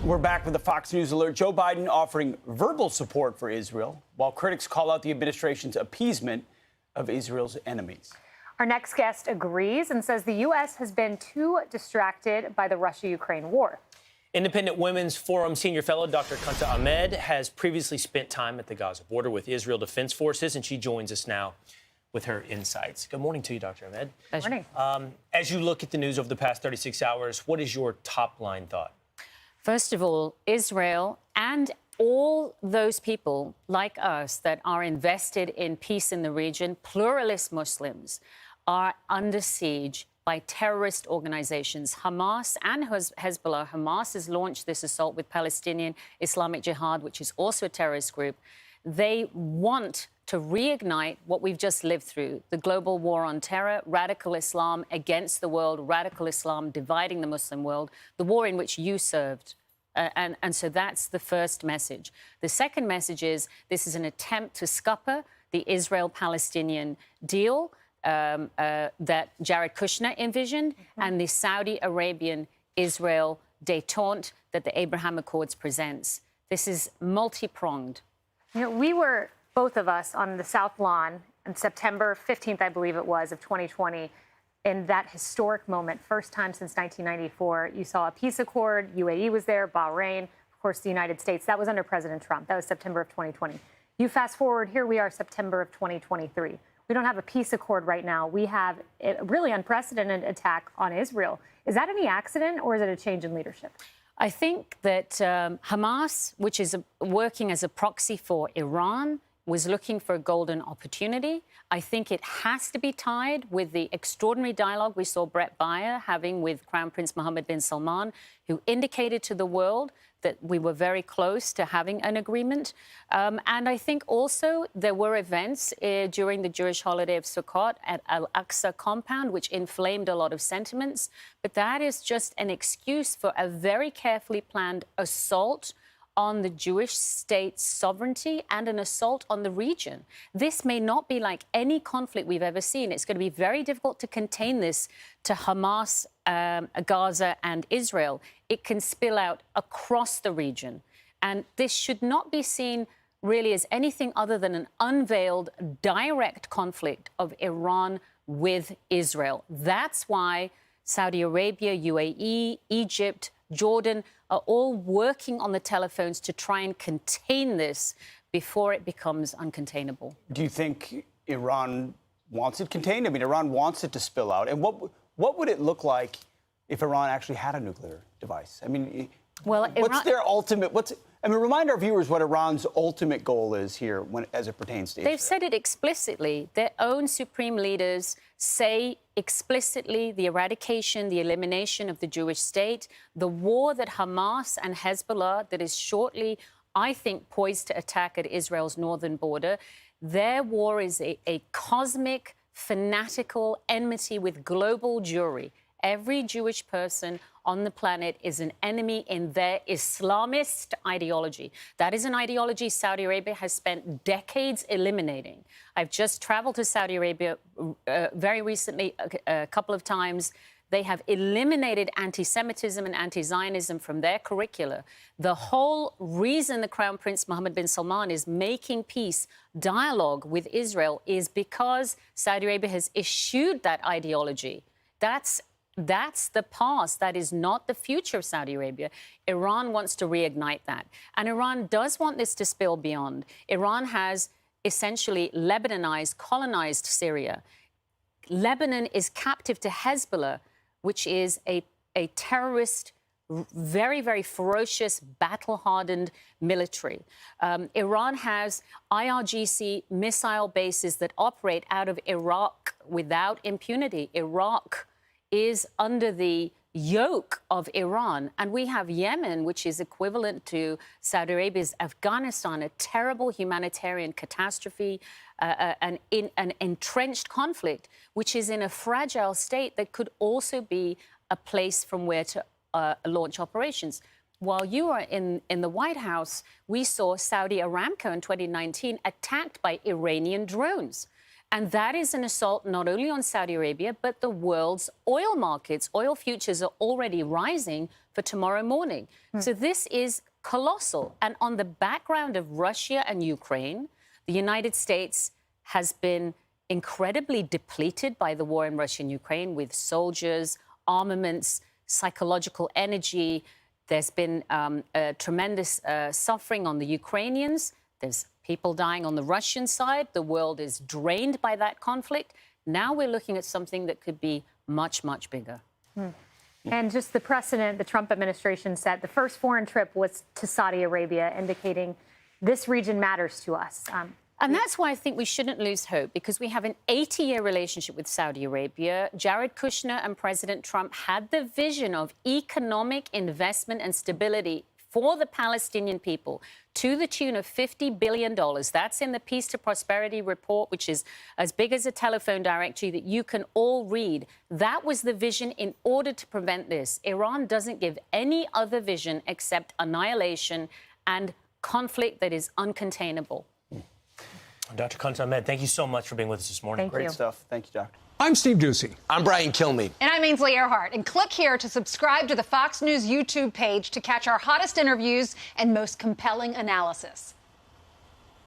We're back with the Fox News alert. Joe Biden offering verbal support for Israel, while critics call out the administration's appeasement of Israel's enemies. Our next guest agrees and says the U.S. has been too distracted by the Russia-Ukraine war. Independent Women's Forum senior fellow Dr. Kanta Ahmed has previously spent time at the Gaza border with Israel Defense Forces, and she joins us now with her insights. Good morning to you, Dr. Ahmed. Good morning. As you look at the news over the past 36 hours, what is your top-line thought? First of all, Israel and all those people like us that are invested in peace in the region, pluralist Muslims, are under siege by terrorist organizations. Hamas and Hezbollah. Hamas has launched this assault with Palestinian Islamic Jihad, which is also a terrorist group. They want to reignite what we've just lived through, the global war on terror, radical Islam against the world, radical Islam dividing the Muslim world, the war in which you served. And so that's the first message. The second message is this is an attempt to scupper the Israel-Palestinian deal that Jared Kushner envisioned and the Saudi Arabian-Israel détente that the Abraham Accords presents. This is multi-pronged. You know, we were, both of us, on the South Lawn on September 15th, I believe it was, of 2020, in that historic moment, first time since 1994. You saw a peace accord. UAE was there, Bahrain, of course, the United States. That was under President Trump. That was September of 2020. You fast forward, here we are, September of 2023. We don't have a peace accord right now. We have a really unprecedented attack on Israel. Is that any accident, or is it a change in leadership? I think that Hamas, which is working as a proxy for Iran, was looking for a golden opportunity. I think it has to be tied with the extraordinary dialogue we saw Brett Baier having with Crown Prince Mohammed bin Salman, who indicated to the world that we were very close to having an agreement. And I think also there were events during the Jewish holiday of Sukkot at Al-Aqsa compound, which inflamed a lot of sentiments. But that is just an excuse for a very carefully planned assault on the Jewish state's sovereignty and an assault on the region. This may not be like any conflict we've ever seen. It's going to be very difficult to contain this to Hamas, Gaza and Israel. It can spill out across the region. And this should not be seen really as anything other than an unveiled direct conflict of Iran with Israel. That's why Saudi Arabia, UAE, Egypt, Jordan are all working on the telephones to try and contain this before it becomes uncontainable. Do you think Iran wants it contained? I mean, Iran wants it to spill out. And what would it look like if Iran actually had a nuclear device? I mean, well, what's their ultimate? Remind our viewers what Iran's ultimate goal is here as it pertains to Israel. They've said it explicitly. Their own supreme leaders say explicitly the eradication, the elimination of the Jewish state, the war that Hamas and Hezbollah, that is shortly, I think, poised to attack at Israel's northern border. Their war is a cosmic, fanatical enmity with global Jewry. Every Jewish person on the planet is an enemy in their Islamist ideology. That is an ideology Saudi Arabia has spent decades eliminating. I've just traveled to Saudi Arabia very recently, a couple of times. They have eliminated anti-Semitism and anti-Zionism from their curricula. The whole reason the Crown Prince Mohammed bin Salman is making peace dialogue with Israel is because Saudi Arabia has eschewed that ideology. That's the past. That is not the future of Saudi Arabia. Iran wants to reignite that. And Iran does want this to spill beyond. Iran has essentially Lebanonized, colonized Syria. Lebanon is captive to Hezbollah, which is a terrorist, very, very ferocious, battle-hardened military. Iran has IRGC missile bases that operate out of Iraq without impunity. Iraq is under the yoke of Iran. And we have Yemen, which is equivalent to Saudi Arabia's Afghanistan, a terrible humanitarian catastrophe, an entrenched conflict, which is in a fragile state that could also be a place from where to launch operations. While you were in the White House, we saw Saudi Aramco in 2019 attacked by Iranian drones. And that is an assault not only on Saudi Arabia, but the world's oil markets. Oil futures are already rising for tomorrow morning. So this is colossal. And on the background of Russia and Ukraine, the United States has been incredibly depleted by the war in Russia and Ukraine with soldiers, armaments, psychological energy. There's been tremendous suffering on the Ukrainians. There's people dying on the Russian side. The world is drained by that conflict. Now we're looking at something that could be much, much bigger. And just the precedent the Trump administration set, the first foreign trip was to Saudi Arabia, indicating this region matters to us. And that's why I think we shouldn't lose hope, because we have an 80-year relationship with Saudi Arabia. Jared Kushner and President Trump had the vision of economic investment and stability for the Palestinian people to the tune of $50 billion. That's in the Peace to Prosperity report, which is as big as a telephone directory that you can all read. That was the vision in order to prevent this. Iran doesn't give any other vision except annihilation and conflict that is uncontainable. Dr. Kanta Ahmed, thank you so much for being with us this morning. Thank Great you. stuff. Thank you, Doctor. I'm Steve Ducey. I'm Brian Kilmeade. And I'm Ainsley Earhart. And click here to subscribe to the Fox News YouTube page to catch our hottest interviews and most compelling analysis.